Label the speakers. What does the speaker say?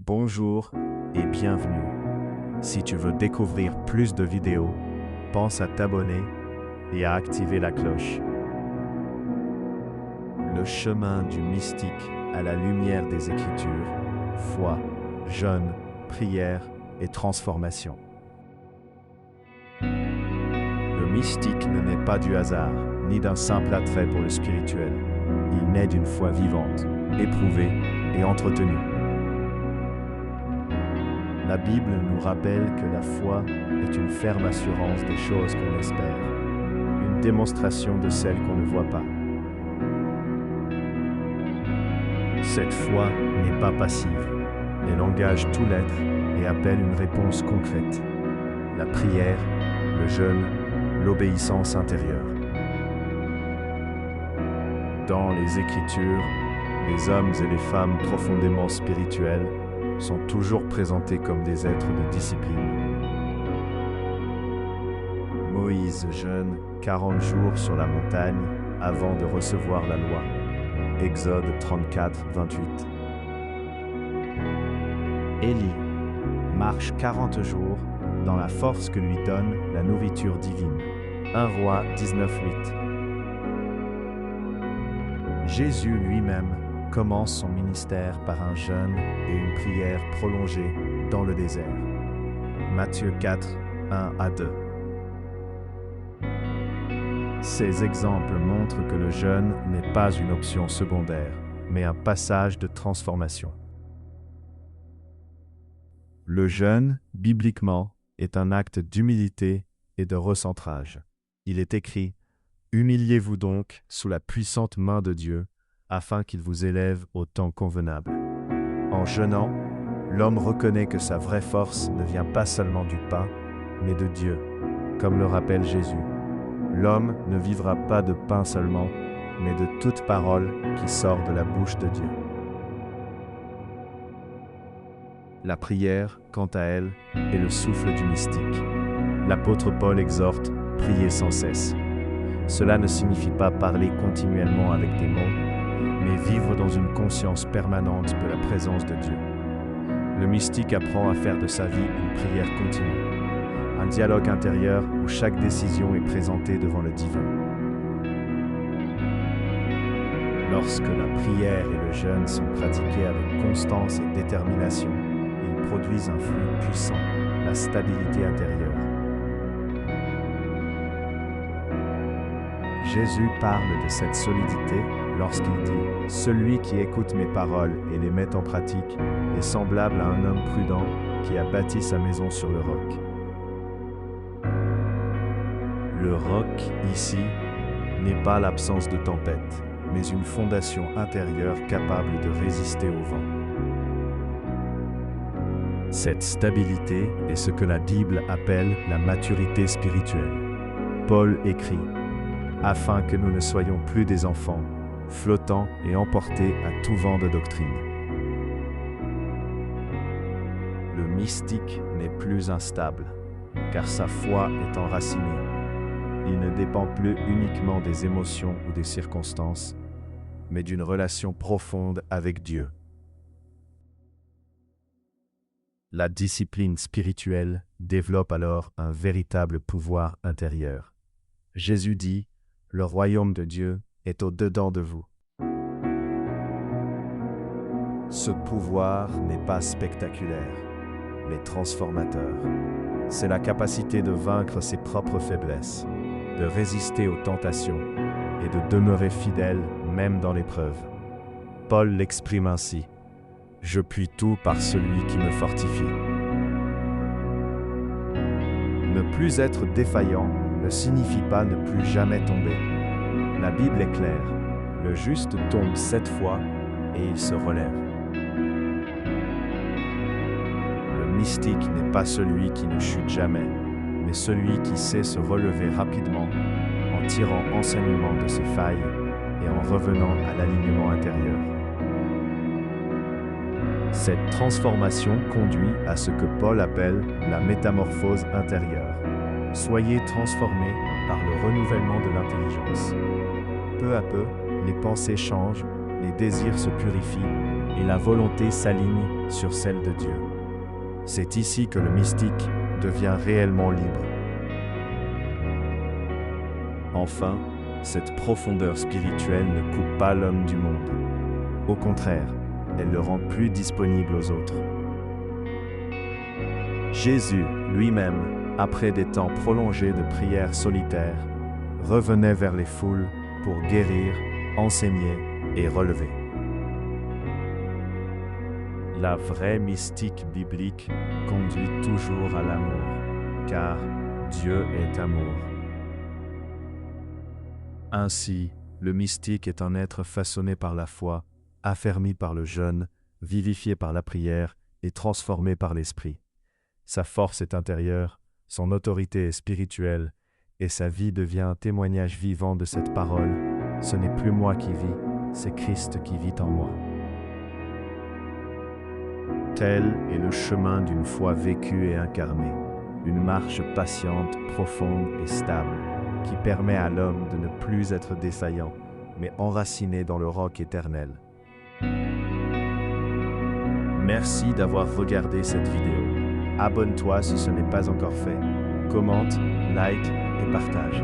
Speaker 1: Bonjour et bienvenue. Si tu veux découvrir plus de vidéos, pense à t'abonner et à activer la cloche. Le chemin du mystique à la lumière des Écritures, foi, jeûne, prière et transformation. Le mystique ne naît pas du hasard, ni d'un simple attrait pour le spirituel. Il naît d'une foi vivante, éprouvée et entretenue. La Bible nous rappelle que la foi est une ferme assurance des choses qu'on espère, une démonstration de celles qu'on ne voit pas. Cette foi n'est pas passive, elle engage tout l'être et appelle une réponse concrète. La prière, le jeûne, l'obéissance intérieure. Dans les Écritures, les hommes et les femmes profondément spirituels sont toujours présentés comme des êtres de discipline. Moïse jeûne 40 jours sur la montagne avant de recevoir la loi. Exode 34, 28. Élie marche 40 jours dans la force que lui donne la nourriture divine. 1 Roi 19, 8. Jésus lui-même commence son ministère par un jeûne et une prière prolongée dans le désert. Matthieu 4, 1 à 2. Ces exemples montrent que le jeûne n'est pas une option secondaire, mais un passage de transformation. Le jeûne, bibliquement, est un acte d'humilité et de recentrage. Il est écrit « Humiliez-vous donc sous la puissante main de Dieu, afin qu'il vous élève au temps convenable. » En jeûnant, l'homme reconnaît que sa vraie force ne vient pas seulement du pain, mais de Dieu, comme le rappelle Jésus. L'homme ne vivra pas de pain seulement, mais de toute parole qui sort de la bouche de Dieu. La prière, quant à elle, est le souffle du mystique. L'apôtre Paul exhorte « Priez sans cesse ». Cela ne signifie pas parler continuellement avec des mots, mais vivre dans une conscience permanente de la présence de Dieu. Le mystique apprend à faire de sa vie une prière continue, un dialogue intérieur où chaque décision est présentée devant le divin. Lorsque la prière et le jeûne sont pratiqués avec constance et détermination, ils produisent un flux puissant, la stabilité intérieure. Jésus parle de cette solidité lorsqu'il dit « Celui qui écoute mes paroles et les met en pratique est semblable à un homme prudent qui a bâti sa maison sur le roc. » Le roc, ici, n'est pas l'absence de tempête, mais une fondation intérieure capable de résister au vent. Cette stabilité est ce que la Bible appelle la maturité spirituelle. Paul écrit « Afin que nous ne soyons plus des enfants, flottants et emportés à tout vent de doctrine. » Le mystique n'est plus instable, car sa foi est enracinée. Il ne dépend plus uniquement des émotions ou des circonstances, mais d'une relation profonde avec Dieu. La discipline spirituelle développe alors un véritable pouvoir intérieur. Jésus dit « Le royaume de Dieu est au-dedans de vous. » Ce pouvoir n'est pas spectaculaire, mais transformateur. C'est la capacité de vaincre ses propres faiblesses, de résister aux tentations et de demeurer fidèle même dans l'épreuve. Paul l'exprime ainsi « Je puis tout par celui qui me fortifie. » Ne plus être défaillant ne signifie pas ne plus jamais tomber. La Bible est claire, le juste tombe 7 fois et il se relève. Le mystique n'est pas celui qui ne chute jamais, mais celui qui sait se relever rapidement en tirant enseignement de ses failles et en revenant à l'alignement intérieur. Cette transformation conduit à ce que Paul appelle la métamorphose intérieure. Soyez transformés par le renouvellement de l'intelligence. Peu à peu, les pensées changent, les désirs se purifient et la volonté s'aligne sur celle de Dieu. C'est ici que le mystique devient réellement libre. Enfin, cette profondeur spirituelle ne coupe pas l'homme du monde. Au contraire, elle le rend plus disponible aux autres. Jésus, lui-même, après des temps prolongés de prières solitaires, revenait vers les foules pour guérir, enseigner et relever. La vraie mystique biblique conduit toujours à l'amour, car Dieu est amour. Ainsi, le mystique est un être façonné par la foi, affermi par le jeûne, vivifié par la prière et transformé par l'esprit. Sa force est intérieure, son autorité est spirituelle, et sa vie devient un témoignage vivant de cette parole. Ce n'est plus moi qui vis, c'est Christ qui vit en moi. Tel est le chemin d'une foi vécue et incarnée, une marche patiente, profonde et stable, qui permet à l'homme de ne plus être défaillant, mais enraciné dans le roc éternel. Merci d'avoir regardé cette vidéo. Abonne-toi si ce n'est pas encore fait. Commente, like et partage.